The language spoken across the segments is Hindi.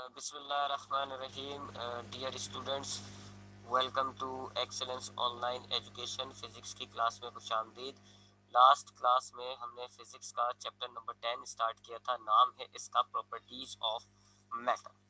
बिस्मिल्लाहिर्रहमानिर्रहीम। Dear students, welcome to excellence online education. Physics की क्लास में खुशामदीद। लास्ट क्लास में हमने फिज़िक्स का चैप्टर नंबर 10 स्टार्ट किया था। नाम है इसका प्रॉपर्टीज़ ऑफ मैटर।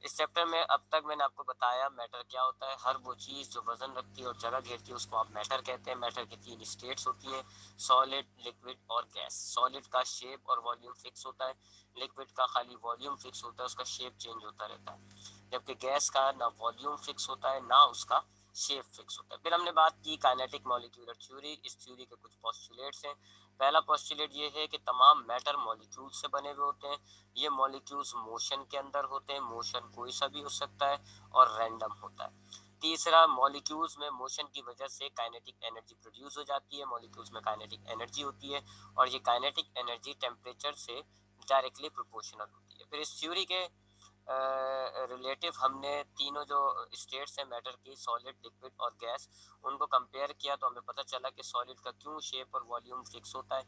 इस चैप्टर में अब तक मैंने आपको बताया मैटर क्या होता है। हर वो चीज़ जो वजन रखती है और जगह घेरती है उसको आप मैटर कहते हैं। मैटर की 3 स्टेट्स होती हैं, सॉलिड, लिक्विड और गैस। सॉलिड का शेप और वॉल्यूम फिक्स होता है, लिक्विड का खाली वॉल्यूम फिक्स होता है, उसका शेप चेंज होता रहता है। जबकि गैस का ना वॉल्यूम फिक्स होता है ना उसका शेप फिक्स होता है। फिर हमने बात की काइनेटिक मॉलिक्यूलर थ्योरी। इस थ्योरी के कुछ पोस्टुलेट्स हैं। पहला पोस्टुलेट ये है कि तमाम मैटर मॉलिक्यूल से बने हुए होते हैं। ये मॉलिक्यूल्स मोशन के अंदर होते हैं, मोशन कोई सा भी हो सकता है और रैंडम होता है। तीसरा, मॉलिक्यूल्स में मोशन की वजह से काइनेटिक एनर्जी प्रोड्यूस हो जाती है। मॉलिक्यूल्स में काइनेटिक एनर्जी होती है और ये काइनेटिक एनर्जी टेम्परेचर से डायरेक्टली प्रोपोर्शनल होती है। फिर इस थ्योरी के रिलेटिव हमने तीनों जो स्टेट्स हैं मैटर की, सॉलिड, लिक्विड और गैस, उनको कंपेयर किया तो हमें पता चला कि सॉलिड का क्यों शेप और वॉल्यूम फिक्स होता है,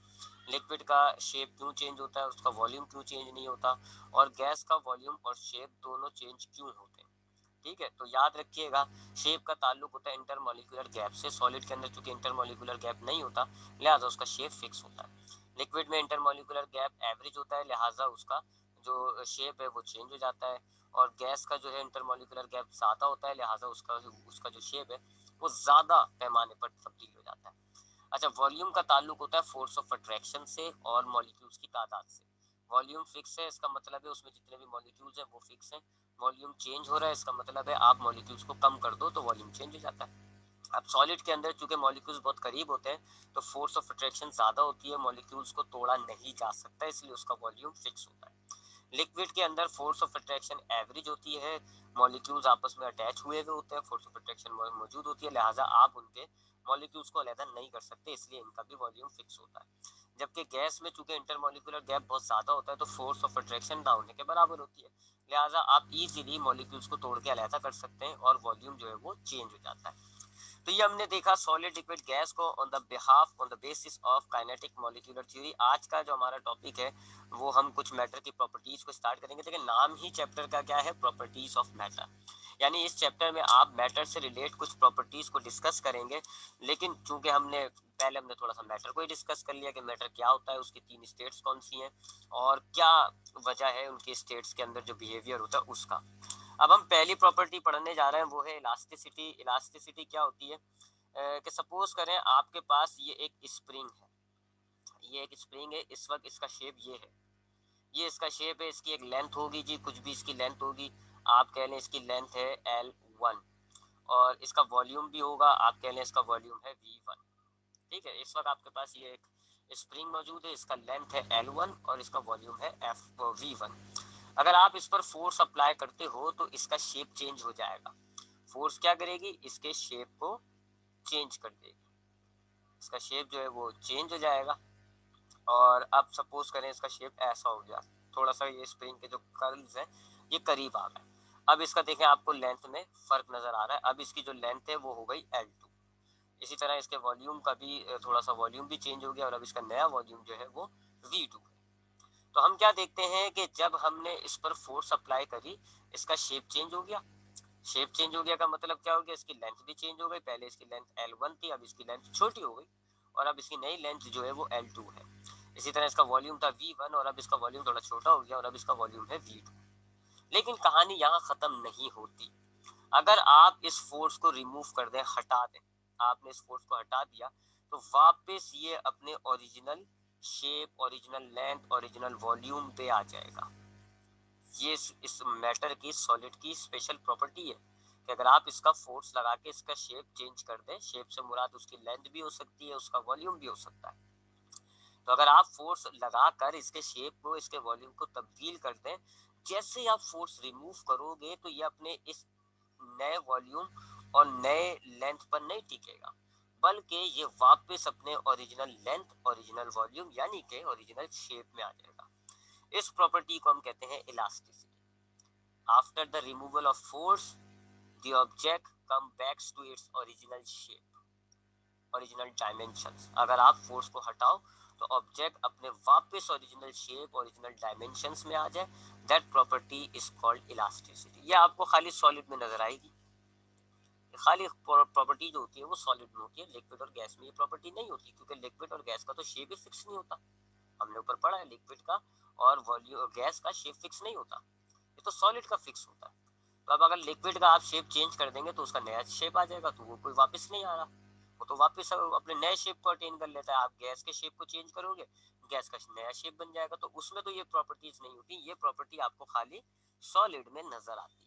लिक्विड का शेप क्यों चेंज होता है, उसका वॉल्यूम क्यों चेंज नहीं होता, और गैस का वॉल्यूम और शेप दोनों चेंज क्यों होते हैं। ठीक है, तो याद रखिएगा शेप का ताल्लुक होता है इंटरमॉलिक्यूलर गैप से। सॉलिड के अंदर चूंकि इंटरमॉलिक्यूलर गैप नहीं होता लिहाजा उसका शेप फिक्स होता है। लिक्विड में इंटरमॉलिक्यूलर गैप एवरेज होता है लिहाजा उसका जो शेप है वो चेंज हो जाता है। और गैस का जो है इंटरमॉलिक्यूलर गैप ज़्यादा होता है लिहाजा उसका जो शेप है वो ज़्यादा पैमाने पर तब्दील हो जाता है। अच्छा, वॉल्यूम का ताल्लुक होता है फोर्स ऑफ अट्रैक्शन से और मॉलिक्यूल्स की तादाद से। वॉल्यूम फिक्स है, इसका मतलब है उसमें जितने भी मॉलिक्यूल्स हैं वो फिक्स हैं। वॉल्यूम चेंज हो रहा है, इसका मतलब है आप मॉलिक्यूल्स को कम कर दो तो वॉल्यूम चेंज हो जाता है। अब सॉलिड के अंदर चूंकि मॉलिक्यूल्स बहुत करीब होते हैं तो फोर्स ऑफ अट्रैक्शन ज़्यादा होती है, मॉलिक्यूल्स को तोड़ा नहीं जा सकता, इसलिए उसका वॉल्यूम फिक्स होता है। लिक्विड के अंदर फोर्स ऑफ अट्रैक्शन एवरेज होती है, मॉलिक्यूल्स आपस में अटैच हुए हुए होते हैं, फोर्स ऑफ अट्रैक्शन मौजूद होती है लिहाजा आप उनके मॉलिक्यूल्स को अलग नहीं कर सकते, इसलिए इनका भी वॉल्यूम फिक्स होता है। जबकि गैस में चूंकि इंटरमॉलिक्यूलर गैप बहुत ज़्यादा होता है तो फोर्स ऑफ अट्रैक्शन ना होने के बराबर होती है लिहाजा आप इजीली मॉलिक्यूल्स को तोड़ के अलग कर सकते हैं और वॉल्यूम जो है वो चेंज हो जाता है। तो ये हमने देखा सॉलिड, लिक्विड, गैस को on the basis of kinetic molecular theory. आज का जो हमारा टॉपिक है वो हम कुछ मैटर की प्रॉपर्टीज को स्टार्ट करेंगे। देखिए नाम ही चैप्टर का क्या है, प्रॉपर्टीज ऑफ मैटर। यानी इस चैप्टर में आप मैटर से रिलेट कुछ प्रॉपर्टीज को डिस्कस करेंगे। लेकिन चूंकि हमने थोड़ा सा मैटर को ही डिस्कस कर लिया कि मैटर क्या होता है, उसकी 3 स्टेट्स कौन सी हैं और क्या वजह है उनकी स्टेट्स के अंदर जो बिहेवियर होता है उसका। अब हम पहली प्रॉपर्टी पढ़ने जा रहे हैं वो है इलास्टिसिटी। इलास्टिसिटी क्या होती है कि सपोज करें आपके पास ये एक स्प्रिंग है, ये एक स्प्रिंग है, इस वक्त इसका शेप ये है, ये इसका शेप है, इसकी एक लेंथ होगी जी, कुछ भी इसकी लेंथ होगी, आप कह लें इसकी लेंथ है L1 और इसका वॉल्यूम भी होगा, आप कह लें इसका वॉल्यूम है V1। ठीक है, इस वक्त आपके पास ये एक स्प्रिंग मौजूद है, इसका लेंथ है L1 और इसका वॉल्यूम है V1। अगर आप इस पर फोर्स अप्लाई करते हो तो इसका शेप चेंज हो जाएगा। फोर्स क्या करेगी, इसके शेप को चेंज कर देगी, इसका शेप जो है वो चेंज हो जाएगा। और अब सपोज करें इसका शेप ऐसा हो गया, थोड़ा सा ये स्प्रिंग के जो कर्ल्स हैं ये करीब आ गए। अब इसका देखें आपको लेंथ में फर्क नजर आ रहा है, अब इसकी जो लेंथ है वो हो गई L2। इसी तरह इसके वॉल्यूम का भी थोड़ा सा वॉल्यूम भी चेंज हो गया और अब इसका नया वॉल्यूम जो है वो V2 है। तो हम क्या देखते हैं कि जब हमने इस पर फोर्स अप्लाई करी इसका शेप चेंज हो गया। शेप चेंज हो गया का मतलब क्या हो गया, इसकी लेंथ भी चेंज हो गई, पहले इसकी लेंथ L1 थी अब इसकी लेंथ छोटी हो गई और अब इसकी नई लेंथ जो है वो L2 है। इसी तरह इसका वॉल्यूम था V1 और अब इसका वॉल्यूम थोड़ा छोटा हो गया और अब इसका वॉल्यूम है V2। लेकिन कहानी यहाँ खत्म नहीं होती। अगर आप इस फोर्स को रिमूव कर दें, हटा दें, आपने इस फोर्स को हटा दिया तो वापस ये अपने original shape, original length, original volume पे आ जाएगा। ये इस मैटर की, सॉलिड की स्पेशल प्रॉपर्टी है कि अगर आप इसका फोर्स लगा के इसका शेप चेंज कर दें, शेप से मुराद उसकी लेंथ भी हो सकती है, उसका वॉल्यूम भी हो सकता है। तो अगर आप फोर्स लगाकर इसके शेप को, इसके वॉल्यूम को तब्दील कर दें, जैसे ही आप फोर्स रिमूव करोगे तो ये अपने इस नए वॉल्यूम और नए लेंथ पर नहीं टिकेगा, बल्कि ये वापस अपने ओरिजिनल लेंथ, ओरिजिनल वॉल्यूम यानी कि ओरिजिनल शेप में आ जाएगा। इस प्रॉपर्टी को हम कहते हैं elasticity. After the removal of force the object come backs to its original shape, original dimensions. अगर आप फोर्स को हटाओ तो ऑब्जेक्ट अपने वापस ओरिजिनल शेप, ओरिजिनल डायमेंशंस में आ जाए that property is called elasticity. ये आपको खाली सॉलिड में नजर आएगी, खाली प्रॉपर्टी जो होती है वो सॉलिड में होती है, लिक्विड और गैस में ये प्रॉपर्टी नहीं होती, क्योंकि लिक्विड और गैस का तो शेप ही फिक्स नहीं होता। हमने ऊपर पढ़ा है लिक्विड का और वॉल्यूम गैस का शेप फिक्स नहीं होता, ये तो सॉलिड का फिक्स होता है। तो अब अगर लिक्विड का आप शेप चेंज कर देंगे तो उसका नया शेप आ जाएगा, तो वो कोई वापस नहीं आ रहा, वो तो वापस अपने नए शेप को अटेन कर लेता है। आप गैस के शेप को चेंज करोगे, गैस का नया शेप बन जाएगा, तो उसमें तो ये प्रॉपर्टीज नहीं होती, ये प्रॉपर्टी आपको खाली सॉलिड में नजर आती है।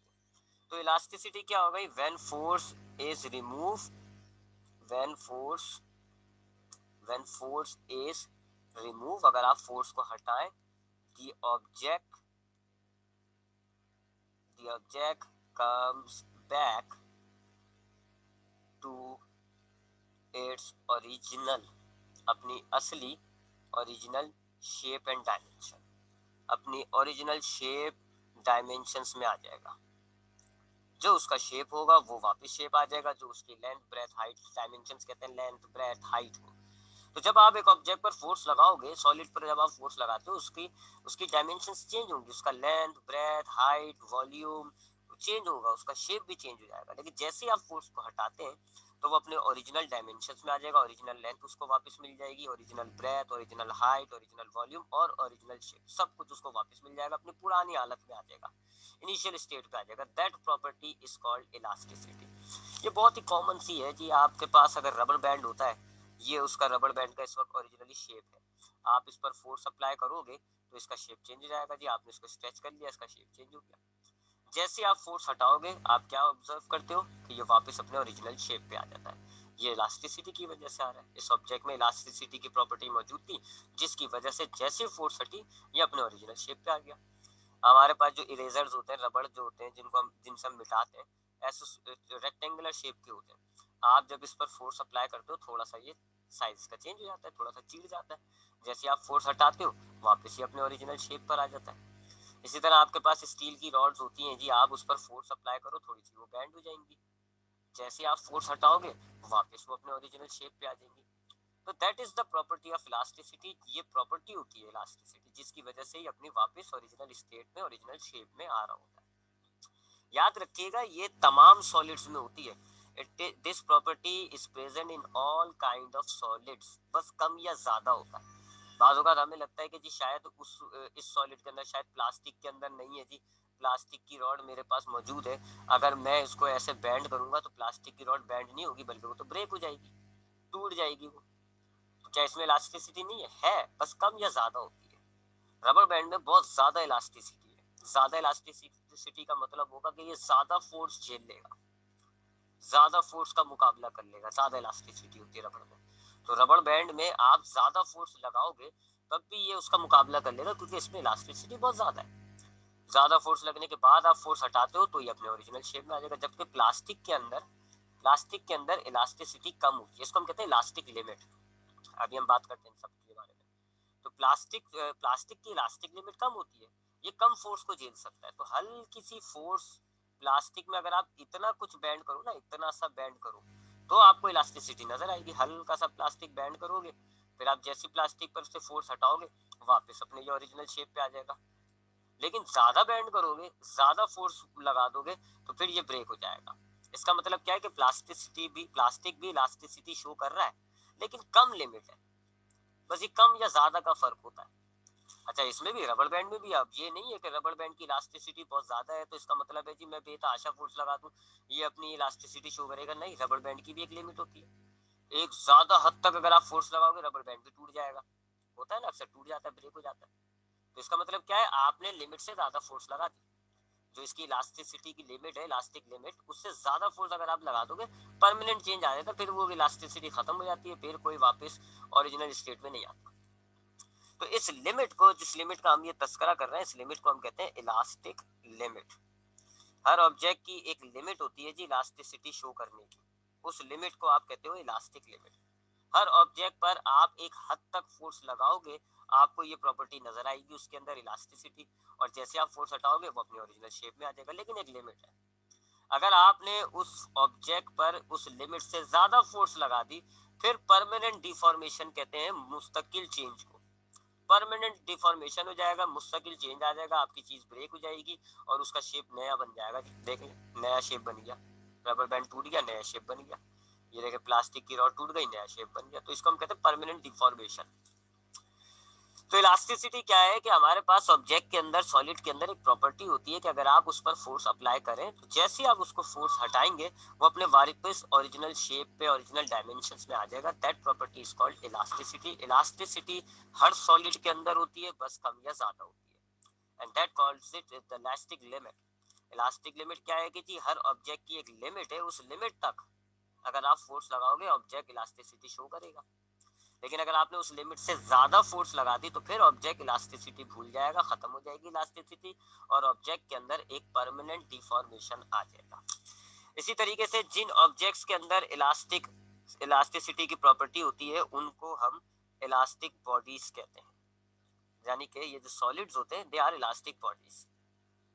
तो इलास्टिसिटी क्या हो गई, when force is remove, when force when force is remove, अगर आप फोर्स को हटाएं, the object comes back to its original, अपनी असली ओरिजिनल शेप एंड डायमेंशन, अपनी ओरिजिनल शेप डायमेंशंस में आ जाएगा। जो उसका शेप होगा वो वापस शेप आ जाएगा, जो उसकी लेंथ ब्रेथ हाइट, डायमेंशंस कहते हैं लेंथ ब्रेथ हाइट को। तो जब आप एक ऑब्जेक्ट पर फोर्स लगाओगे, सॉलिड पर जब आप फोर्स लगाते हो, उसकी उसकी डायमेंशंस चेंज होंगी, उसका length breadth height volume change होगा, उसका शेप भी चेंज हो जाएगा। लेकिन जैसे ही आप फोर्स को हटाते हैं तो वो अपने ओरिजिनल डायमेंशंस में आ जाएगा, ओरिजिनल लेंथ उसको वापस मिल जाएगी, original breath, original height, original volume और ओरिजिनल शेप, सब कुछ उसको वापस मिल जाएगा, अपनी पुरानी हालत में आ जाएगा, इनिशियल स्टेट पे आ जाएगा। That property is called elasticity. ये बहुत ही कॉमन सी है जी, आपके पास अगर रबर बैंड होता है, ये उसका रबर बैंड का इस वक्त ओरिजिनली शेप है, आप इस पर फोर्स अप्लाई करोगे तो इसका शेप चेंज हो जाएगा जी, आपने इसको स्ट्रेच कर लिया, इसका शेप चेंज हो गया। जैसे आप फोर्स हटाओगे, आप क्या ऑब्जर्व करते हो कि ये वापस अपने ओरिजिनल शेप पे आ जाता है। ये इलास्टिसिटी की वजह से आ रहा है, इस ऑब्जेक्ट में इलास्टिसिटी की प्रॉपर्टी मौजूद थी, जिसकी वजह से जैसे फोर्स हटी ये अपने ओरिजिनल शेप पे आ गया। हमारे पास जो इरेजर्स होते हैं, रबड़ जो होते हैं, जिनसे हम मिटाते हैं, ऐसे रेक्टेंगुलर शेप के होते हैं। आप जब इस पर फोर्स अप्लाई करते हो, थोड़ा सा ये साइज का चेंज हो जाता है, थोड़ा सा चिढ़ जाता है। जैसे आप फोर्स हटाते हो वापस ही अपने ओरिजिनल शेप पर आ जाता है। इसी तरह आपके पास स्टील की रॉड्स होती हैं जी, आप उस पर फोर्स अप्लाई करो, थोड़ी सी वो बैंड हो जाएंगी, जैसे आप फोर्स हटाओगे वापस वो अपने ओरिजिनल शेप पे आ जाएंगी। तो that is the property of elasticity, ये प्रॉपर्टी होती है इलास्टिसिटी, जिसकी वजह से ही अपनी वापस ओरिजिनल स्टेट में, ओरिजिनल शेप में आ रहा होता है। याद रखिएगा ये तमाम सॉलिड्स में होती है। This property is present in all kind of solids, बस कम या ज्यादा होता है। बाज़ औक़ात हमें लगता है कि जी शायद इस सॉलिड के अंदर, शायद प्लास्टिक के अंदर नहीं है जी, प्लास्टिक की रॉड मेरे पास मौजूद है, अगर मैं इसको ऐसे बैंड करूंगा तो प्लास्टिक की रॉड बैंड नहीं होगी, बल्कि वो तो ब्रेक हो जाएगी, टूट जाएगी वो। तो क्या इसमें इलास्टिसिटी नहीं है बस कम या ज्यादा होती है। रबर बैंड में बहुत ज्यादा इलास्टिसिटी है। ज्यादा इलास्टिसिटी का मतलब होगा कि ये ज्यादा फोर्स झेल लेगा, ज्यादा फोर्स का मुकाबला कर लेगा, ज्यादा इलास्टिसिटी होती है रबड़ में। तो रबड़ बैंड में आप ज्यादा फोर्स लगाओगे तब भी ये उसका मुकाबला कर लेगा, क्योंकि इसमें इलास्टिसिटी बहुत ज्यादा है। ज्यादा फोर्स लगने के बाद आप फोर्स हटाते हो तो ये अपने ओरिजिनल शेप में आ जाएगा। जबकि प्लास्टिक के अंदर इलास्टिसिटी कम होती है, इसको हम कहते हैं इलास्टिक लिमिट। अभी हम बात करते हैं सब के बारे में। तो प्लास्टिक की इलास्टिक लिमिट कम होती है, ये कम फोर्स को झेल सकता है। तो हल्की सी फोर्स प्लास्टिक में अगर आप इतना कुछ बैंड करो ना, इतना सा बैंड करो, तो आपको इलास्टिसिटी नजर आएगी। हल्का सा प्लास्टिक बैंड करोगे, फिर आप जैसी प्लास्टिक पर से फोर्स हटाओगे वापस अपने ये ओरिजिनल शेप पे आ जाएगा। लेकिन ज्यादा बैंड करोगे, ज्यादा फोर्स लगा दोगे, तो फिर ये ब्रेक हो जाएगा। इसका मतलब क्या है कि प्लास्टिक भी इलास्टिसिटी शो कर रहा है, लेकिन कम लिमिट है, बस ये कम या ज्यादा का फर्क होता है। अच्छा, इसमें भी रबड़ बैंड में भी अब ये नहीं है कि रबड़ बैंड की इलास्टिसिटी बहुत ज्यादा है तो इसका मतलब है जी मैं बेतहाशा फोर्स लगा दूं ये अपनी इलास्टिसिटी शो करेगा, नहीं, रबड़ बैंड की भी एक लिमिट होती है। एक ज्यादा हद तक अगर आप फोर्स लगाओगे रबड़ बैंड भी टूट जाएगा, होता है ना, अक्सर टूट जाता है, ब्रेक हो जाता है। तो इसका मतलब क्या है, आपने लिमिट से ज्यादा फोर्स लगा दी। जो इसकी इलास्टिसिटी की लिमिट है, इलास्टिक लिमिट, उससे ज्यादा फोर्स अगर आप लगा दोगे परमानेंट चेंज आ जाता है, फिर वो इलास्टिसिटी खत्म हो जाती है, फिर कोई वापस ओरिजिनल स्टेट में नहीं आता। तो इस लिमिट को, जिस लिमिट का हम ये तस्करा कर रहे हैं, इस लिमिट को हम कहते हैं इलास्टिक लिमिट। हर ऑब्जेक्ट की एक लिमिट होती है जी इलास्टिसिटी शो करने की, उस लिमिट को आप कहते हो इलास्टिक लिमिट। हर ऑब्जेक्ट पर आप एक हद तक फोर्स लगाओगे, आपको ये प्रॉपर्टी नजर आएगी उसके अंदर इलास्टिसिटी, और जैसे आप फोर्स हटाओगे वो अपने ओरिजिनल शेप में आ जाएगा। लेकिन एक लिमिट है, अगर आपने उस ऑब्जेक्ट पर उस लिमिट से ज्यादा फोर्स लगा दी, फिर परमानेंट डिफॉर्मेशन कहते हैं मुस्तकिल चेंज को। परमानेंट डिफॉर्मेशन हो जाएगा, मुस्तकिल चेंज आ जाएगा, आपकी चीज ब्रेक हो जाएगी और उसका शेप नया बन जाएगा। देख लें, नया शेप बन गया, रबर बैंड टूट गया, नया शेप बन गया। ये देखे प्लास्टिक की रॉड टूट गई, नया शेप बन गया। तो इसको हम कहते हैं परमानेंट डिफॉर्मेशन। तो इलास्टिसिटी क्या है कि हमारे पास ऑब्जेक्ट के अंदर, सॉलिड के अंदर एक प्रॉपर्टी होती है कि अगर आप उस पर फोर्स अप्लाई करें तो जैसे ही आप उसको फोर्स हटाएंगे वो अपने वापस ओरिजिनल शेप पे, ओरिजिनल डायमेंशंस में आ जाएगा। That property is called elasticity. Elasticity her solid के अंदर होती है, बस कम या ज्यादा होती है, and that calls it the elastic limit. Elastic limit क्या है कि जी हर ऑब्जेक्ट की एक लिमिट है, उस लिमिट तक अगर आप फोर्स लगाओगे ऑब्जेक्ट इलास्टिसिटी शो करेगा। लेकिन अगर आपने उस लिमिट से ज्यादा फोर्स लगा दी तो फिर ऑब्जेक्ट इलास्टिसिटी भूल जाएगा, खत्म हो जाएगी इलास्टिसिटी, और ऑब्जेक्ट के अंदर एक परमानेंट डिफॉर्मेशन आ जाएगा। इसी तरीके से जिन ऑब्जेक्ट्स के अंदर इलास्टिसिटी की प्रॉपर्टी होती है उनको हम इलास्टिक बॉडीज कहते हैं। यानी कि ये जो सॉलिड्स होते हैं दे आर इलास्टिक बॉडीज,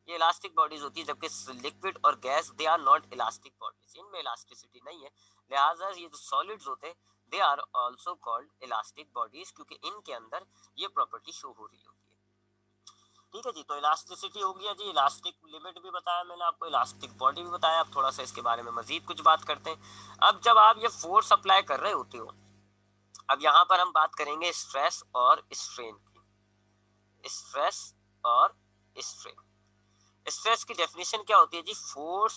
ये इलास्टिक बॉडीज होती है, जबकि लिक्विड और gas they are not elastic bodies, इनमें इलास्टिसिटी नहीं है। लिहाजा ये जो सॉलिड्स होते हैं they are also called elastic bodies, क्योंकि इनके अंदर ये प्रॉपर्टी शो हो रही होती है। ठीक है जी, तो इलास्टिसिटी हो गया जी, इलास्टिक लिमिट भी बताया मैंने आपको, इलास्टिक बॉडी भी बताया। अब थोड़ा सा इसके बारे में मजीद कुछ बात करते हैं। अब जब आप ये फोर्स अप्लाई कर रहे होते हो, अब यहाँ पर हम बात करेंगे स्ट्रेस और स्ट्रेन की। स्ट्रेस और स्ट्रेन, स्ट्रेस की डेफिनेशन क्या होती है जी? Force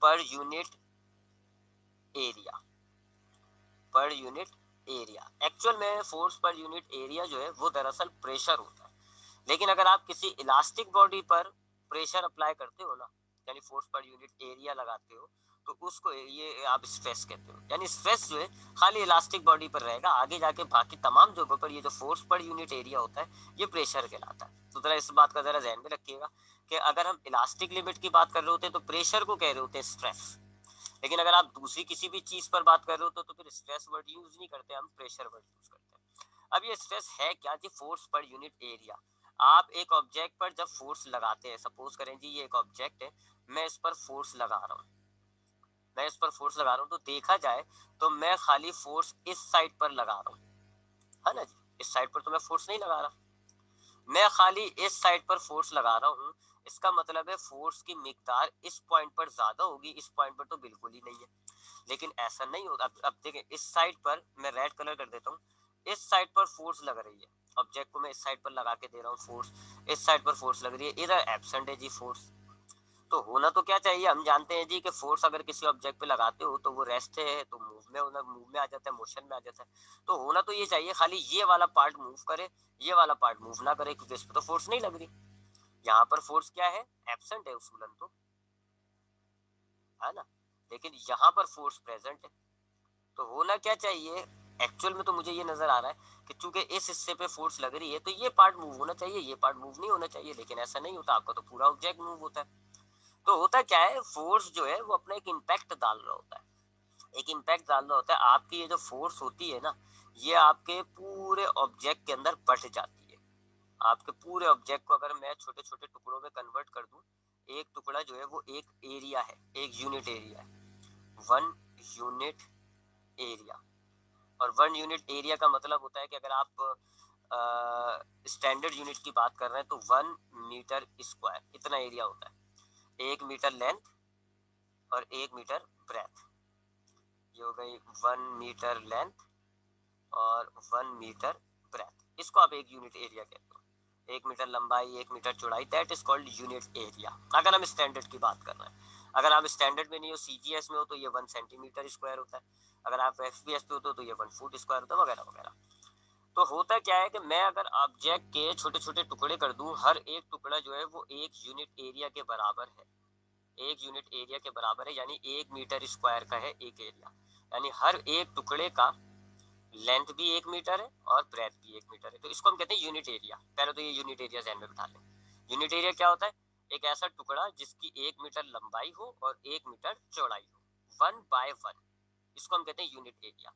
per unit area, per unit area. Actual में फोर्स पर यूनिट एरिया जो है वो दरअसल प्रेशर होता है, लेकिन अगर आप किसी इलास्टिक बॉडी पर प्रेशर अप्लाई करते हो ना, यानी फोर्स पर यूनिट एरिया लगाते हो, तो उसको ये आप स्ट्रेस कहते हो। यानी स्ट्रेस जो है खाली इलास्टिक बॉडी पर रहेगा, आगे जाके बाकी तमाम जगहों पर ये जो फोर्स पर यूनिट एरिया होता है ये प्रेशर कहलाता है। तो जरा इस बात का जरा ध्यान में रखिएगा कि अगर हम इलास्टिक लिमिट की बात कर रहे होते हैं तो प्रेशर को कह रहे होते हैं स्ट्रेस, लेकिन अगर आप दूसरी किसी भी चीज पर बात कर रहे हो तो फिर स्ट्रेस वर्ड यूज नहीं करते, हम प्रेशर वर्ड यूज करते हैं। अब ये स्ट्रेस है क्या जी? Force per unit area. आप एक ऑब्जेक्ट पर जब फोर्स लगाते हैं, सपोज करें जी ये एक ऑब्जेक्ट है, मैं इस पर फोर्स लगा रहा हूँ, मैं इस पर फोर्स लगा रहा हूँ, तो देखा जाए तो मैं खाली फोर्स इस साइड पर लगा रहा हूँ, है ना जी? इस साइड पर तो मैं फोर्स नहीं लगा रहा, मैं खाली इस साइड पर फोर्स लगा रहा हूँ। इसका मतलब है फोर्स की मिकदार इस पॉइंट पर ज्यादा होगी, इस पॉइंट पर तो बिल्कुल ही नहीं है। लेकिन ऐसा नहीं होता। अब देखें, इस साइड पर मैं रेड कलर कर देता हूँ, इस साइड पर फोर्स लग रही है, ऑब्जेक्ट को मैं इस साइड पर लगा के दे रहा हूँ फोर्स, इस साइड पर फोर्स लग रही है, इधर एब्सेंट है जी फोर्स। तो होना तो क्या चाहिए? हम जानते हैं जी कि फोर्स अगर किसी ऑब्जेक्ट पे लगाते हो तो वो रेस्ट है, तो मूव में आ जाता है, मोशन में आ जाता है। तो होना तो ये चाहिए खाली ये वाला पार्ट मूव करे, ये वाला पार्ट मूव ना करे, क्योंकि इस पर तो फोर्स नहीं लग रही। यहाँ पर फोर्स क्या है? एब्सेंट है उसूलन तो, है ना? लेकिन यहाँ पर फोर्स प्रेजेंट है। तो होना क्या चाहिए? एक्चुअल में तो मुझे ये नजर आ रहा है कि चूंकि इस हिस्से पे फोर्स लग रही है तो ये पार्ट मूव होना चाहिए, ये पार्ट मूव नहीं होना चाहिए, लेकिन ऐसा नहीं होता, आपका तो पूरा ऑब्जेक्ट मूव होता है। तो होता क्या है, फोर्स जो है वो अपना एक इम्पैक्ट डाल रहा होता है, एक इम्पैक्ट डालना होता है। आपकी ये जो फोर्स होती है ना, ये आपके पूरे ऑब्जेक्ट के अंदर बढ़ जाती है। आपके पूरे ऑब्जेक्ट को अगर मैं छोटे छोटे टुकड़ों में कन्वर्ट कर दूं, एक टुकड़ा जो है वो एक एरिया है, एक यूनिट एरिया है, वन यूनिट एरिया। और वन यूनिट एरिया का मतलब होता है कि अगर आप स्टैंडर्ड यूनिट की बात कर रहे हैं तो 1 मीटर स्क्वायर इतना एरिया होता है। 1 मीटर लेंथ और 1 मीटर ब्रेथ, ये हो गई 1 मीटर लेंथ और 1 मीटर ब्रेथ, इसको आप एक यूनिट एरिया कहते हो। 1 मीटर लंबाई, 1 मीटर चौड़ाई, that is called unit area, अगर हम स्टैंडर्ड की बात कर रहे हैं। अगर आप स्टैंडर्ड में नहीं हो, सीजीएस में हो, तो ये 1 सेंटीमीटर स्क्वायर होता है। अगर आप एफपीएस पे हो तो ये 1 फुट स्क्वायर होता है, वगैरह वगैरह। तो होता क्या है कि मैं अगर ऑब्जेक्ट के छोटे छोटे टुकड़े कर दूं, हर एक टुकड़ा जो है वो एक यूनिट एरिया के बराबर है, एक यूनिट एरिया के बराबर है, यानी 1 मीटर स्क्वायर का है एक एरिया। यानी हर एक टुकड़े का लेंथ भी 1 मीटर है और ब्रेथ भी 1 मीटर है, तो इसको हम कहते हैं यूनिट एरिया। पहले तो ये यूनिट एरिया ध्यान में बिठा लें। यूनिट एरिया क्या होता है? एक ऐसा टुकड़ा जिसकी 1 मीटर लंबाई हो और 1 मीटर चौड़ाई हो, 1 बाय 1, इसको हम कहते हैं यूनिट एरिया।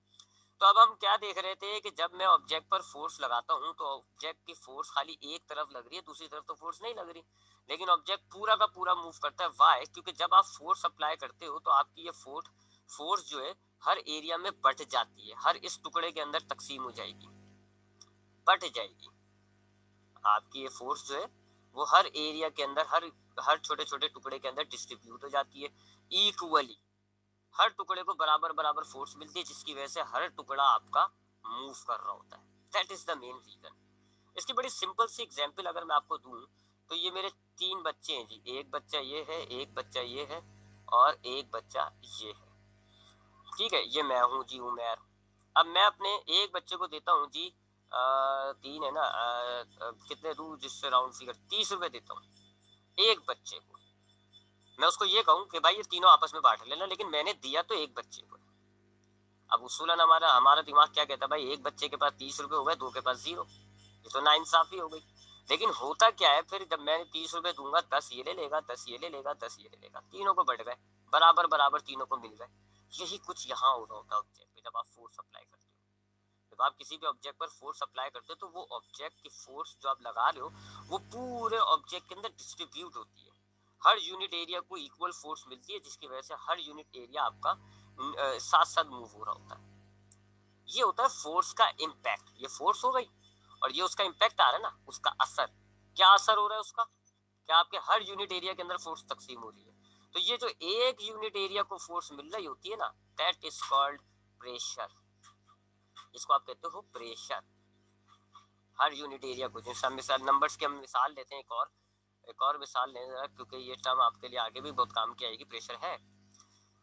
तो अब हम क्या देख रहे थे कि जब मैं ऑब्जेक्ट पर फोर्स लगाता हूँ तो ऑब्जेक्ट की फोर्स खाली एक तरफ लग रही है, दूसरी तरफ तो फोर्स नहीं लग रही, लेकिन ऑब्जेक्ट पूरा का पूरा मूव करता है। वाई? क्योंकि जब आप फोर्स अप्लाई करते हो तो आपकी ये फोर्स जो है हर एरिया में बढ़ जाती है, हर इस टुकड़े के अंदर तकसीम हो जाएगी। बट जाएगी। आपकी ये फोर्स जो है वो हर एरिया के अंदर, हर छोटे छोटे टुकड़े के अंदर डिस्ट्रीब्यूट हो जाती है इक्वली। हर टुकड़े को बराबर बराबर फोर्स मिलती है, जिसकी वजह से हर टुकड़ा आपका मूव कर रहा होता है। That is the main reason. इसकी बड़ी सिंपल सी एग्जांपल अगर मैं आपको दूं, तो ये मेरे 3 बच्चे हैं जी। एक बच्चा ये है, एक बच्चा ये है, और एक बच्चा ये है। ठीक है, ये मैं हूँ जी, उमैर। अब मैं अपने एक बच्चे को देता हूँ जी 3 है ना, कितने दूं जिससे राउंड फिगर, 30 रुपए देता हूँ एक बच्चे को। मैं उसको ये कहूँ कि भाई ये तीनों आपस में बांट लेना, लेकिन मैंने दिया तो एक बच्चे को। अब उसूलन हमारा हमारा दिमाग क्या कहता है, भाई एक बच्चे के पास 30 रुपए हो गए, 2 के पास 0। ये तो नाइंसाफी हो गई। लेकिन होता क्या है फिर, जब मैं 30 रुपए दूंगा, 10 ये ले लेगा, 10 ये ले लेगा, 10 ये ले लेगा, तीनों को बढ़ गए, बराबर बराबर तीनों को मिल गए। यही कुछ यहाँ हो रहा होता है ऑब्जेक्ट पे जब आप फोर्स अप्लाई करते हो। जब आप किसी भी ऑब्जेक्ट पर फोर्स अप्लाई करते हो, तो वो ऑब्जेक्ट की फोर्स जो आप लगा रहे हो, वो पूरे ऑब्जेक्ट के अंदर डिस्ट्रीब्यूट होती है। हर यूनिट एरिया को इक्वल फोर्स मिलती है, जिसकी वजह से हर यूनिट एरिया आपका साथ साथ मूव हो रहा होता है। ये होता है फोर्स का इम्पैक्ट। ये फोर्स हो गई, और ये उसका इम्पैक्ट आ रहा है ना, उसका असर। क्या असर हो रहा है उसका? क्या आपके हर यूनिट एरिया के अंदर फोर्स तकसीम हो रही है। तो ये जो एक यूनिट एरिया को फोर्स मिल रही होती है ना, दैट इज कॉल्ड प्रेशर। इसको आप कहते हो प्रेशर। हर यूनिट एरिया को, जैसे मिसाल नंबर्स की हम मिसाल लेते हैं, एक और मिसाल लें जरा, क्योंकि ये टर्म आपके लिए आगे भी बहुत काम की आएगी। प्रेशर है,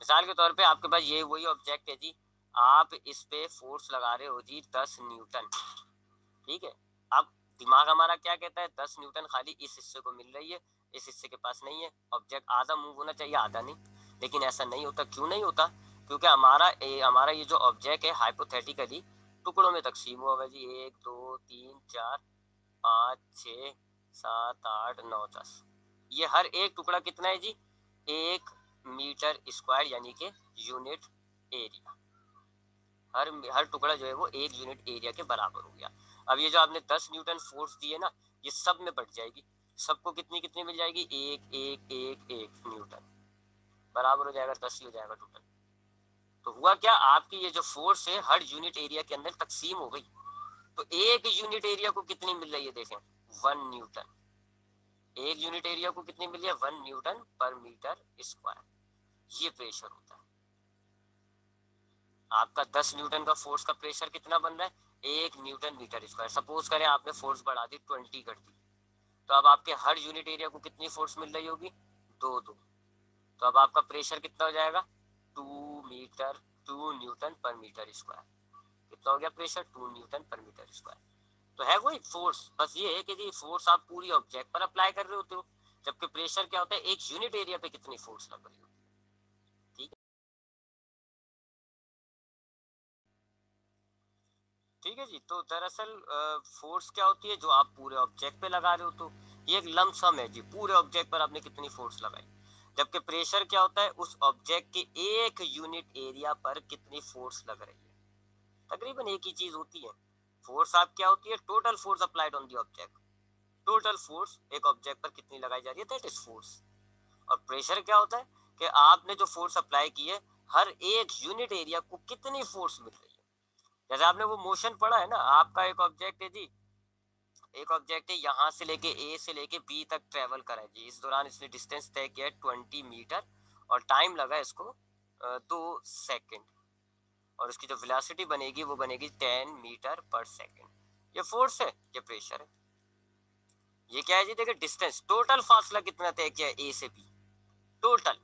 मिसाल के तौर पे आपके पास ये वही ऑब्जेक्ट है जी, आप इस पे फोर्स लगा रहे हो जी 10 न्यूटन। ठीक है, अब दिमाग हमारा क्या कहता है, 10 न्यूटन खाली इस हिस्से को मिल रही है, इस हिस्से के पास नहीं है। ऑब्जेक्ट आधा मूव होना चाहिए, आधा नहीं। लेकिन ऐसा नहीं होता। क्यों नहीं होता? क्योंकि हमारा ये जो ऑब्जेक्ट है हाइपोथेटिकली टुकड़ों में तकसीम हुआ है जी। 1 2 3 4 5 6 7 8 9 10। ये हर एक टुकड़ा कितना है जी? 1 मीटर स्क्वायर, यानी कि यूनिट एरिया। हर टुकड़ा जो है वो 1 यूनिट एरिया के बराबर हो गया। अब ये जो आपने 10 न्यूटन फोर्स दी है ना, ये सब में बढ़ जाएगी। सबको कितनी कितनी मिल जाएगी? 1 1 1 1 न्यूटन, बराबर हो जाएगा 10 ही हो जाएगा टोटल। तो हुआ क्या, आपकी ये जो फोर्स है हर यूनिट एरिया के अंदर तकसीम हो गई। तो एक यूनिट एरिया को कितनी मिल रही है, देखें, 1 न्यूटन। एक यूनिट एरिया को कितनी मिल रही है? 1 न्यूटन पर मीटर स्क्वायर। ये प्रेशर होता है आपका। 10 न्यूटन का फोर्स का प्रेशर कितना बन रहा है? 1 न्यूटन मीटर स्क्वायर। सपोज करें आपने फोर्स बढ़ा दी, 20 कर दी, तो अब आपके हर यूनिट एरिया को कितनी फोर्स मिल रही होगी? 2 2। तो अब आपका प्रेशर कितना हो जाएगा? 2 न्यूटन पर मीटर स्क्वायर। कितना हो गया प्रेशर? 2 न्यूटन पर मीटर स्क्वायर। तो है वही फोर्स, बस ये है कि जी फोर्स आप पूरी ऑब्जेक्ट पर अप्लाई कर रहे होते हो, जबकि प्रेशर क्या होता है, एक यूनिट एरिया पे कितनी फोर्स लग रही होती है। ठीक है, ठीक है जी। तो दरअसल फोर्स क्या होती है, जो आप पूरे ऑब्जेक्ट पे लगा रहे हो, तो ये एक लंप सम है जी, पूरे ऑब्जेक्ट पर आपने कितनी फोर्स लगाई। जबकि प्रेशर क्या होता है, उस ऑब्जेक्ट के एक यूनिट एरिया पर कितनी फोर्स लग रही है। तकरीबन एक ही चीज होती है। फोर्स आप क्या होती है, total force applied on the object. Total force एक ऑब्जेक्ट पर कितनी लगाई जा रही है, दैट इज फोर्स। और प्रेशर क्या होता है कि आपने जो फोर्स अप्लाई की है, हर एक यूनिट एरिया को कितनी फोर्स मिल रही है। जैसे आपने वो मोशन पढ़ा है ना, आपका एक ऑब्जेक्ट है जी, एक ऑब्जेक्ट है यहाँ से लेके ए से लेके बी तक ट्रेवल करा है जी। इस दौरान इसने डिस्टेंस तय किया है 20 मीटर, और टाइम लगा इसको 2 सेकेंड। और उसकी जो वेलोसिटी बनेगी वो बनेगी 10 मीटर पर सेकेंड। ये फोर्स है, ये प्रेशर है। ये क्या है जी, देखिए डिस्टेंस, टोटल फासला कितना तय किया है ए से बी, टोटल।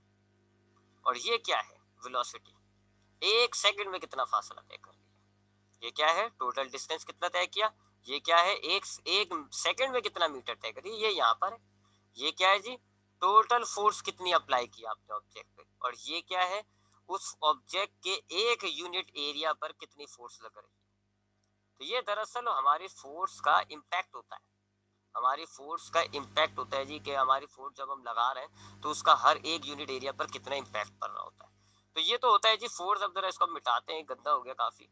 और ये क्या है, वेलोसिटी, 1 सेकंड में कितना फासला तय कर लिया। ये क्या है, टोटल डिस्टेंस कितना तय किया। ये क्या है, एक एक सेकंड में कितना मीटर तय करी, ये यहाँ पर है। ये क्या है जी, टोटल फोर्स कितनी अप्लाई की आपने ऑब्जेक्ट पे। और ये क्या है, उस ऑब्जेक्ट के एक यूनिट एरिया पर कितनी फोर्स लग रही है। तो ये दरअसल हमारी फोर्स का इम्पैक्ट होता है। हमारी फोर्स का इम्पैक्ट होता है जी, कि हमारी फोर्स जब हम लगा रहे हैं, तो उसका हर एक यूनिट एरिया पर कितना इम्पैक्ट पड़ रहा होता है। तो ये तो होता है जी फोर्स। अब जरा इसको मिटाते हैं, गंदा हो गया काफी,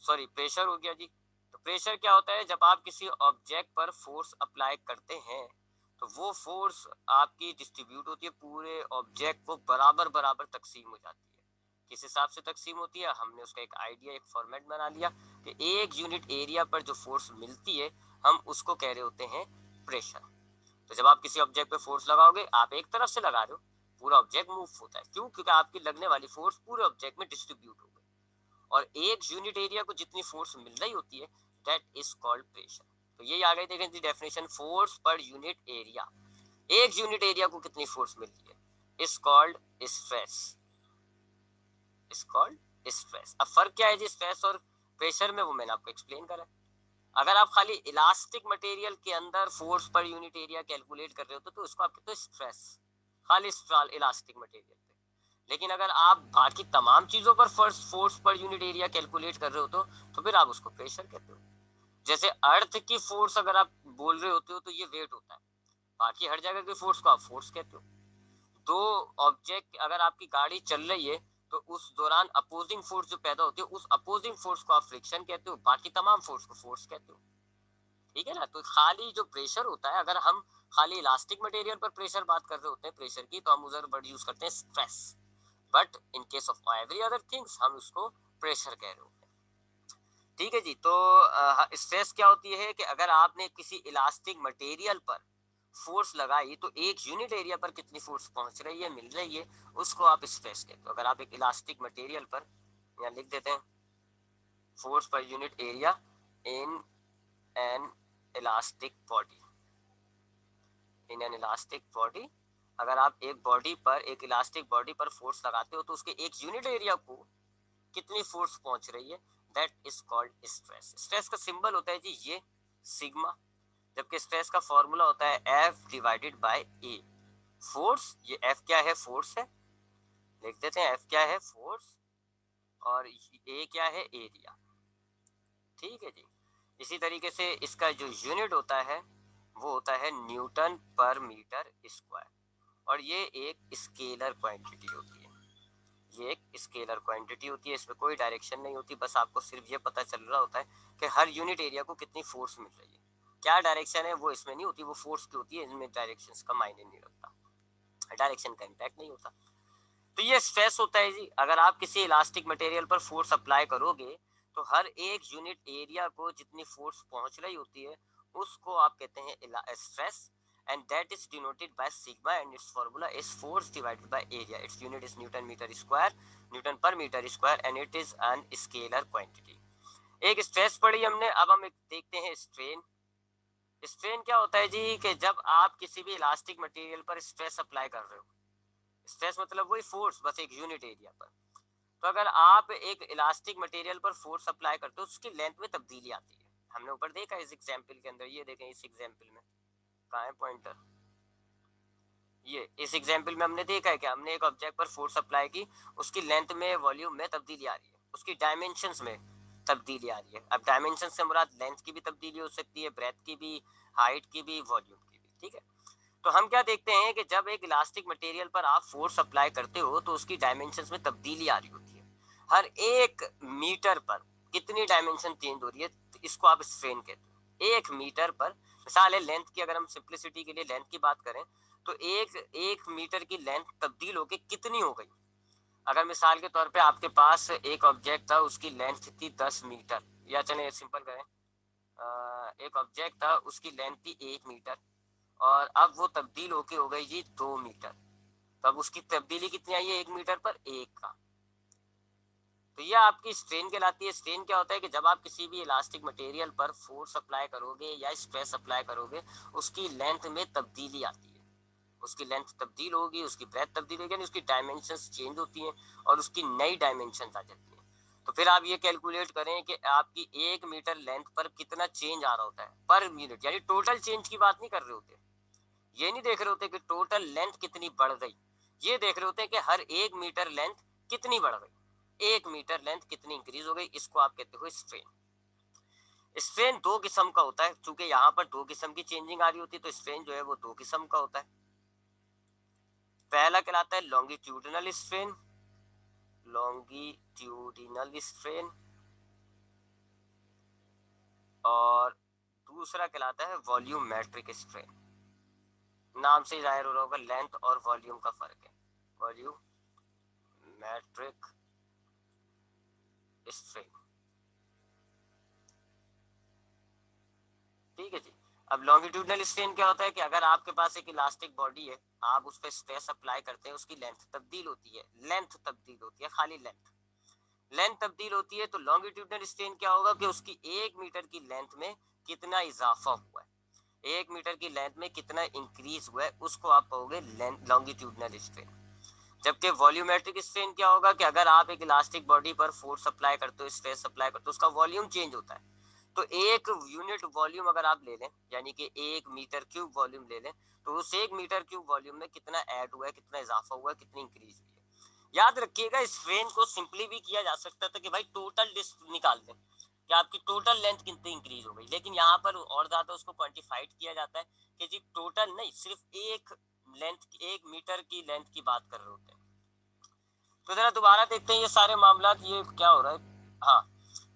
सॉरी, प्रेशर हो गया जी। तो प्रेशर क्या होता है, जब आप किसी ऑब्जेक्ट पर फोर्स अप्लाई करते हैं, तो वो फोर्स आपकी डिस्ट्रीब्यूट होती है, पूरे ऑब्जेक्ट को बराबर बराबर तकसीम हो जाती है। किस हिसाब से तकसीम होती है, हमने उसका एक आइडिया, एक फॉर्मेट बना लिया। कि एक यूनिट एरिया पर जो फोर्स मिलती है हम उसको कह रहे होते हैं प्रेशर। तो जब आप किसी ऑब्जेक्ट पे फोर्स लगाओगे, आप एक तरफ से लगा रहे हो, पूरा ऑब्जेक्ट मूव होता है। क्यों? क्योंकि आपकी लगने वाली फोर्स पूरे ऑब्जेक्ट में डिस्ट्रीब्यूट हो गई, और एक यूनिट एरिया को जितनी फोर्स मिल रही होती है दैट इज कॉल्ड प्रेशर। तो ये आ गई, देखें दी definition, force per unit area, एक यूनिट एरिया को कितनी फोर्स मिल रही है, is called stress, is called stress. अब फर्क क्या है जी स्ट्रेस और प्रेशर में, वो मैंने आपको एक्सप्लेन करा। अगर आप खाली इलास्टिक मटेरियल के अंदर force per unit area calculate कर रहे हो तो उसको आप कहते हो स्ट्रेस, खाली इलास्टिक मटेरियल पे। लेकिन अगर आप बाकी तमाम चीजों पर force per unit area calculate कर रहे हो तो फिर आप उसको प्रेशर कहते हो। जैसे अर्थ की फोर्स अगर आप बोल रहे होते हो तो ये वेट होता है, बाकी हर जगह की फोर्स को आप फोर्स कहते हो। दो ऑब्जेक्ट, अगर आपकी गाड़ी चल रही है तो उस दौरान अपोजिंग फोर्स जो पैदा होती है उस अपोजिंग फोर्स को आप फ्रिक्शन कहते हो, बाकी तमाम फोर्स को फोर्स कहते हो। ठीक है ना? तो खाली जो प्रेशर होता है, अगर हम खाली इलास्टिक मटेरियल पर प्रेशर बात कर रहे होते हैं प्रेशर की, तो हम उधर वर्ड यूज करते हैं stress, but in case of every other things हम उसको प्रेशर कह रहे होते हैं। ठीक है जी। तो स्ट्रेस क्या होती है कि अगर आपने किसी इलास्टिक मटेरियल पर फोर्स लगाई तो एक यूनिट एरिया पर कितनी फोर्स पहुंच रही है, मिल रही है, उसको आप स्ट्रेस कहते हो। अगर आप एक इलास्टिक मटेरियल पर, यहाँ लिख देते हैं, force per unit area in an elastic body, in an elastic body, अगर आप एक बॉडी पर, एक इलास्टिक बॉडी पर फोर्स लगाते हो तो उसके एक यूनिट एरिया को कितनी फोर्स पहुंच रही है, that is called stress. Stress का सिंबल होता है जी ये सिग्मा, जबकि स्ट्रेस का फॉर्मूला होता है F divided by A. Force, ये F क्या है, फोर्स है, लिख देते हैं F क्या है, फोर्स, और A क्या है, एरिया। ठीक है जी। इसी तरीके से इसका जो यूनिट होता है वो होता है न्यूटन पर मीटर स्क्वायर, और ये एक स्केलर क्वांटिटी होती है, ये एक स्केलर क्वांटिटी होती है, इसमें कोई डायरेक्शन नहीं होती, बस आपको सिर्फ ये पता चल रहा होता है कि हर यूनिट एरिया को कितनी फोर्स मिल रही है। क्या डायरेक्शन है वो इसमें नहीं होती, वो फोर्स की होती है, इसमें डायरेक्शंस का मायने नहीं रखता, डायरेक्शन का इम्पैक्ट नहीं होता। तो ये स्ट्रेस होता है जी। अगर आप किसी इलास्टिक मटेरियल पर फोर्स अप्लाई करोगे तो हर एक यूनिट एरिया को जितनी फोर्स पहुंच रही होती है उसको आप कहते हैं stress, and that is denoted by sigma and its formula is force divided by area. Its unit is newton meter square, newton per meter square, and it is an scalar quantity. एक स्ट्रेस पढ़ी हमने, अब हम एक देखते हैं स्ट्रेन। स्ट्रेन क्या होता है जी कि जब आप किसी भी इलास्टिक मटेरियल पर स्ट्रेस अप्लाई कर रहे हो, स्ट्रेस मतलब वही फोर्स, बस एक यूनिट एरिया पर। तो अगर आप एक इलास्टिक मटेरियल पर फोर्स अप्लाई करते हो उसकी लेंथ में तब्दीली आती है। हमने ऊपर देखा इस एग्जांपल के अंदर, ये देखें इस एग्जांपल में, कहाँ है पॉइंटर, ये इस एग्जांपल में हमने देखा है कि हमने एक ऑब्जेक्ट पर फोर्स अप्लाई की, उसकी लेंथ में, वॉल्यूम में तब्दीली आ रही है, उसकी डायमेंशंस में तब्दीली आ रही है। अब डायमेंशन से मुराद लेंथ की भी तब्दीली हो सकती है, ब्रेथ की भी, हाइट की भी, वॉल्यूम की भी। ठीक है। तो हम क्या देखते हैं कि जब एक इलास्टिक मटेरियल पर आप फोर्स अप्लाई करते हो तो उसकी डायमेंशंस में तब्दीली आ रही होती है। हर एक मीटर पर कितनी डायमेंशन चेंज हो रही है, तो इसको आप स्ट्रेन कहते हो। एक मीटर पर, मिसाल है लेंथ की, अगर हम सिंप्लिसिटी के लिए लेंथ की बात करें तो एक मीटर की लेंथ तब्दील होके कितनी हो गई। अगर मिसाल के तौर पे आपके पास एक ऑब्जेक्ट था, उसकी लेंथ थी 10 मीटर, या चले सिंपल करें, एक ऑब्जेक्ट था उसकी लेंथ थी 1 मीटर, और अब वो तब्दील होके हो गई जी 2 मीटर। तो अब उसकी तब्दीली कितनी आई है 1 मीटर पर, एक का। तो यह आपकी स्ट्रेन कहलाती है। स्ट्रेन क्या होता है कि जब आप किसी भी इलास्टिक मटेरियल पर फोर्स अप्लाई करोगे या स्ट्रेस अप्लाई करोगे उसकी लेंथ में तब्दीली आती है, उसकी लेंथ तब्दील होगी, उसकी ब्रेथ तब्दील होगी, यानी उसकी डायमेंशंस चेंज होती हैं और उसकी नई डायमेंशन आ जाती है। तो फिर आप ये कैलकुलेट करें कि आपकी 1 मीटर लेंथ पर कितना चेंज आ रहा होता है पर मिनट, यानी टोटल चेंज की बात नहीं कर रहे होते, ये नहीं देख रहे होते कि टोटल लेंथ कितनी बढ़ गई, ये देख रहे होते हैं कि हर 1 मीटर लेंथ कितनी बढ़ गई, 1 मीटर लेंथ कितनी इंक्रीज हो गई, इसको आप कहते हो स्ट्रेन। स्ट्रेन दो किस्म का होता है, चूंकि यहाँ पर दो किस्म की चेंजिंग आ रही होती है तो स्ट्रेन जो है वो दो किस्म का होता है। पहला कहलाता है लॉन्गिट्यूडिनल स्ट्रेन, लॉन्गिट्यूडिनल स्ट्रेन, और दूसरा कहलाता है वॉल्यूमेट्रिक स्ट्रेन। नाम से जाहिर हो रहा होगा लेंथ और वॉल्यूम का फर्क है, वॉल्यूमेट्रिक स्ट्रेन। ठीक है जी। अब लॉन्गिट्यूडनल स्ट्रेन क्या होता है कि अगर आपके पास एक इलास्टिक बॉडी है, आप उस पर स्ट्रेस अप्लाई करते हैं, उसकी लेंथ तब्दील होती है, खाली लेंथ तब्दील होती है। तो लॉन्गिट्यूडनल स्ट्रेन क्या होगा कि उसकी 1 मीटर की लेंथ में कितना इजाफा हुआ है, 1 मीटर की लेंथ में कितना इंक्रीज हुआ है, उसको आप कहोगे लॉन्गिट्यूडनल स्ट्रेन। जबकि वॉल्यूमेट्रिक स्ट्रेन क्या होगा कि अगर आप एक इलास्टिक बॉडी पर फोर्स अप्लाई करते हो, स्ट्रेस अप्लाई करते हो, उसका वॉल्यूम चेंज होता है। तो एक यूनिट वॉल्यूम अगर आप ले लें, यानी कि 1 मीटर क्यूब वॉल्यूम ले लें, तो उस 1 मीटर क्यूब वॉल्यूम में कितना ऐड हुआ है, कितना इजाफा हुआ है, कितनी इंक्रीज हुई है। याद रखिएगा, स्ट्रेन को सिंपली भी किया जा सकता था कि भाई टोटल डिस्क निकाल दें कि आपकी टोटल लेंथ कितनी इंक्रीज हो गई, लेकिन यहाँ पर और ज्यादा उसको क्वांटिफाइड किया जाता है कि जी टोटल नहीं, सिर्फ एक लेंथ, 1 मीटर की लेंथ की बात कर रहे होते हैं। तो जरा दोबारा देखते हैं ये सारे मामला, ये क्या हो रहा है। हाँ,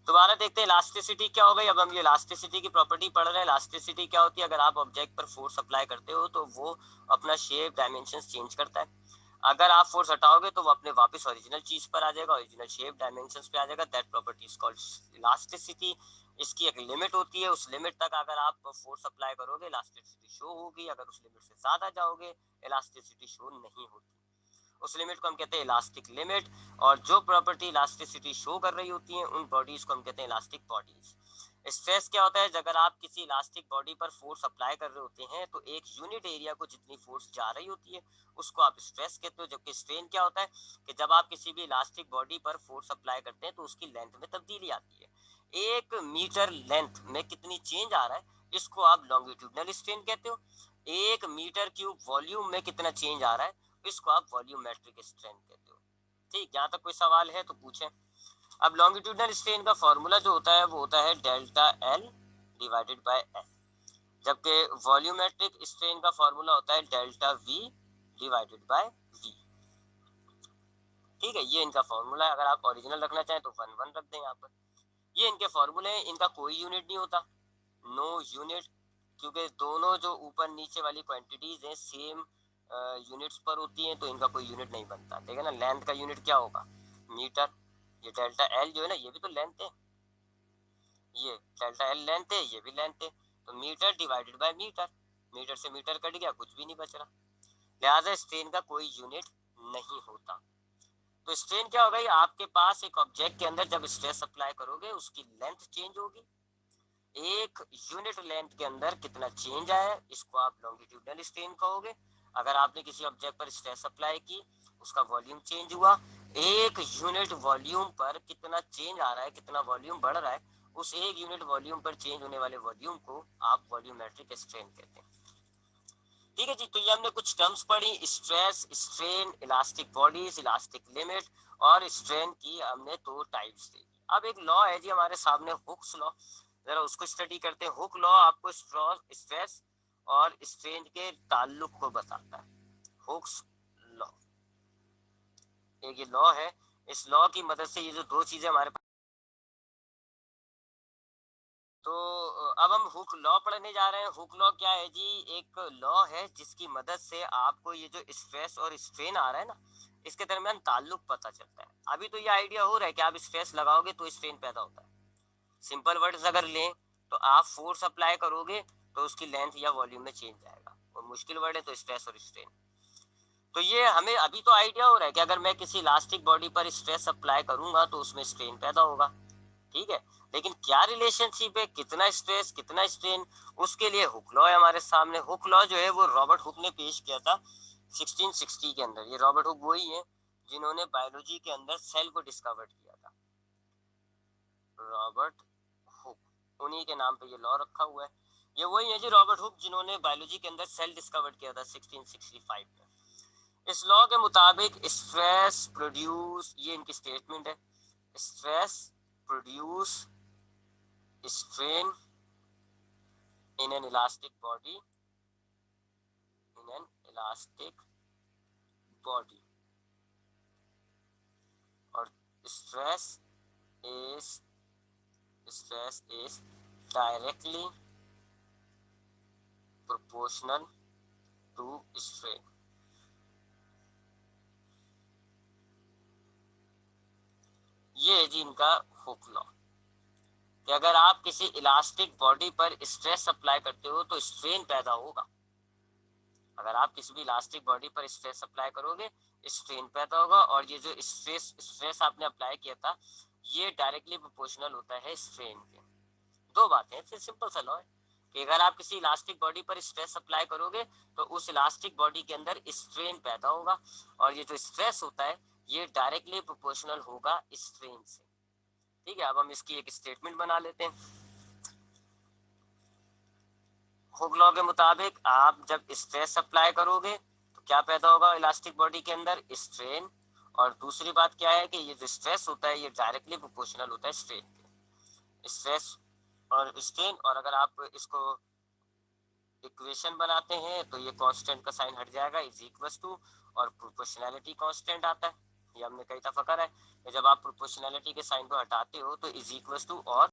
दोबारा देखते हैं इलास्टिसिटी क्या हो गई। अब हम ये इलास्टिसिटी की प्रॉपर्टी पढ़ रहे हैं। इलास्टिसिटी क्या होती है, अगर आप ऑब्जेक्ट पर फोर्स अप्लाई करते हो तो वो अपना शेप डायमेंशन चेंज करता है। अगर आप फोर्स हटाओगे तो वो अपने वापस ओरिजिनल चीज पर आ जाएगा, ओरिजिनल शेप डायमेंशन पे आ जाएगा। That property is called elasticity. इसकी एक लिमिट होती है, उस लिमिट तक अगर आप फोर्स अप्लाई करोगे इलास्टिसिटी शो होगी, अगर उस लिमिट से ज्यादा जाओगे इलास्टिसिटी शो नहीं होती। उस लिमिट को हम कहते हैं इलास्टिक लिमिट। और जो प्रॉपर्टी इलास्टिसिटी शो कर रही होती है उन बॉडीज को हम कहते हैं इलास्टिक बॉडीज। स्ट्रेस क्या होता है, अगर आप किसी इलास्टिक बॉडी पर फोर्स अप्लाई कर रहे होते हैं तो एक यूनिट एरिया को जितनी फोर्स जा रही होती है उसको आप स्ट्रेस कहते हो। जबकि स्ट्रेन क्या होता है कि जब आप किसी भी इलास्टिक बॉडी पर फोर्स अप्लाई करते हैं तो उसकी लेंथ में तब्दीली आती है। 1 मीटर लेंथ में कितनी चेंज आ रहा है, इसको आप लॉन्गिट्यूडनल स्ट्रेन कहते हो। 1 मीटर क्यूब वॉल्यूम में कितना चेंज आ रहा है, इसको आप वॉल्यूमेट्रिक स्ट्रेन कहते हो। ठीक, यहाँ तक कोई सवाल है तो पूछें। अब लॉन्गिट्यूडनल स्ट्रेन का फॉर्मूला जो होता है वो होता है delta L divided by L. जबकि वॉल्यूमेट्रिक स्ट्रेन का फॉर्मूला होता है delta V divided by V. ठीक है, ये इनका फॉर्मूला है। अगर आप ओरिजिनल रखना चाहें तो 1 1 रख दें यहाँ पर। ये इनके फॉर्मूले हैं, इनका कोई यूनिट नहीं होता, नो यूनिट, क्योंकि दोनों जो ऊपर नीचे वाली क्वांटिटीज हैं सेम यूनिट्स पर होती हैं, तो इनका कोई यूनिट नहीं बनता। ठीक है ना। लेंथ का यूनिट क्या होगा, मीटर। ये डेल्टा एल जो है ना, ये भी तो लेंथ है, ये डेल्टा एल लेंथ है, ये भी लेंथ है। तो metre divided by metre, metre से मीटर कट गया, कुछ भी नहीं बच रहा। लिहाजा स्ट्रेन का कोई यूनिट नहीं होता। तो स्ट्रेन क्या होगा, आपके पास एक ऑब्जेक्ट के अंदर जब स्ट्रेस अप्लाई करोगे उसकी लेंथ चेंज होगी, एक यूनिट लेंथ के अंदर कितना चेंज आया है, इसको आप लॉन्गिट्यूडनल स्ट्रेन कहोगे। अगर आपने किसी ऑब्जेक्ट पर स्ट्रेस अप्लाई की, उसका वॉल्यूम चेंज हुआ, एक यूनिट वॉल्यूम पर कितना चेंज आ रहा है, कितना वॉल्यूम बढ़ रहा है, उस एक यूनिट वॉल्यूम पर चेंज होने वाले वॉल्यूम को आप वॉल्यूमेट्रिक स्ट्रेन कहते हैं। ठीक है जी। तो ये हमने कुछ टर्म्स पढ़ी, stress, strain, elastic bodies, elastic limit और स्ट्रेन की हमने 2 टाइप्स देखी। अब एक लॉ है जी हमारे सामने, हुक्स लॉ, जरा उसको स्टडी करते हैं। हुक लॉ आपको स्ट्रेस और स्ट्रेन के ताल्लुक को बताता है। हुक्स लॉ एक ये लॉ है, इस लॉ की मदद से ये जो दो चीजें हमारे पास, तो अब हम हुक लॉ पढ़ने जा रहे हैं। हुक लॉ क्या है जी, एक लॉ है जिसकी मदद से आपको ये जो स्ट्रेस और स्ट्रेन आ रहा है ना, इसके दरमियान ताल्लुक पता चलता है। अभी तो ये आइडिया हो रहा है कि आप स्ट्रेस लगाओगे तो स्ट्रेन पैदा होता है। सिंपल वर्ड्स अगर लें तो आप फोर्स अप्लाई करोगे तो उसकी लेंथ या वॉल्यूम में चेंज आएगा, और मुश्किल वर्ड है तो स्ट्रेस और स्ट्रेन। तो ये हमें अभी तो आइडिया हो रहा है कि अगर मैं किसी इलास्टिक बॉडी पर स्ट्रेस अप्लाई करूंगा तो उसमें स्ट्रेन पैदा होगा। ठीक है, लेकिन क्या रिलेशनशिप है, कितना स्ट्रेस कितना स्ट्रेन, उसके लिए हुक लॉ है हमारे सामने। हुक लॉ जो है वो रॉबर्ट हुक ने पेश किया था 1660 के अंदर। ये रॉबर्ट हुक वही है जिन्होंने बायोलॉजी के अंदर सेल को डिस्कवर किया था। रॉबर्ट हुक, उन्हीं के नाम पे ये लॉ रखा हुआ है। ये वही है जी रॉबर्ट हुक जिन्होंने बायोलॉजी के अंदर सेल डिस्कवर किया था 1665 में। इस लॉ के मुताबिक स्ट्रेस प्रोड्यूस, ये इनकी स्टेटमेंट है, stress produce strain in an elastic body, in an elastic body, और stress is stress is directly proportional to strain। ये है जी इनका हुक लॉ। कि अगर आप किसी इलास्टिक बॉडी पर स्ट्रेस अप्लाई करते हो तो स्ट्रेन पैदा होगा। अगर आप किसी भी इलास्टिक बॉडी पर स्ट्रेस अप्लाई करोगे स्ट्रेन पैदा होगा, और ये जो स्ट्रेस आपने अप्लाई किया था ये डायरेक्टली प्रोपोर्शनल होता है स्ट्रेन के। दो बातें, फिर सिंपल सा लॉ है कि अगर आप किसी इलास्टिक बॉडी पर स्ट्रेस अप्लाई करोगे तो उस इलास्टिक बॉडी के अंदर स्ट्रेन पैदा होगा, और ये जो स्ट्रेस होता है ये डायरेक्टली प्रोपोर्शनल होगा स्ट्रेन से। ठीक है, अब हम इसकी एक स्टेटमेंट बना लेते हैं। हुक लॉ के मुताबिक आप जब स्ट्रेस अप्लाई करोगे तो क्या पैदा होगा इलास्टिक बॉडी के अंदर, स्ट्रेन। और दूसरी बात क्या है कि ये जो स्ट्रेस होता है ये डायरेक्टली प्रोपोर्शनल होता है स्ट्रेन के। स्ट्रेस और स्ट्रेन, और अगर आप इसको इक्वेशन बनाते हैं तो ये कांस्टेंट का साइन हट जाएगा, इज इक्वल्स टू, और प्रोपोर्शनैलिटी कांस्टेंट आता है, ये हमने कई दफा करा है कि जब आप प्रोपोर्शनैलिटी के साइन को हटाते हो तो इज इक्वल्स टू और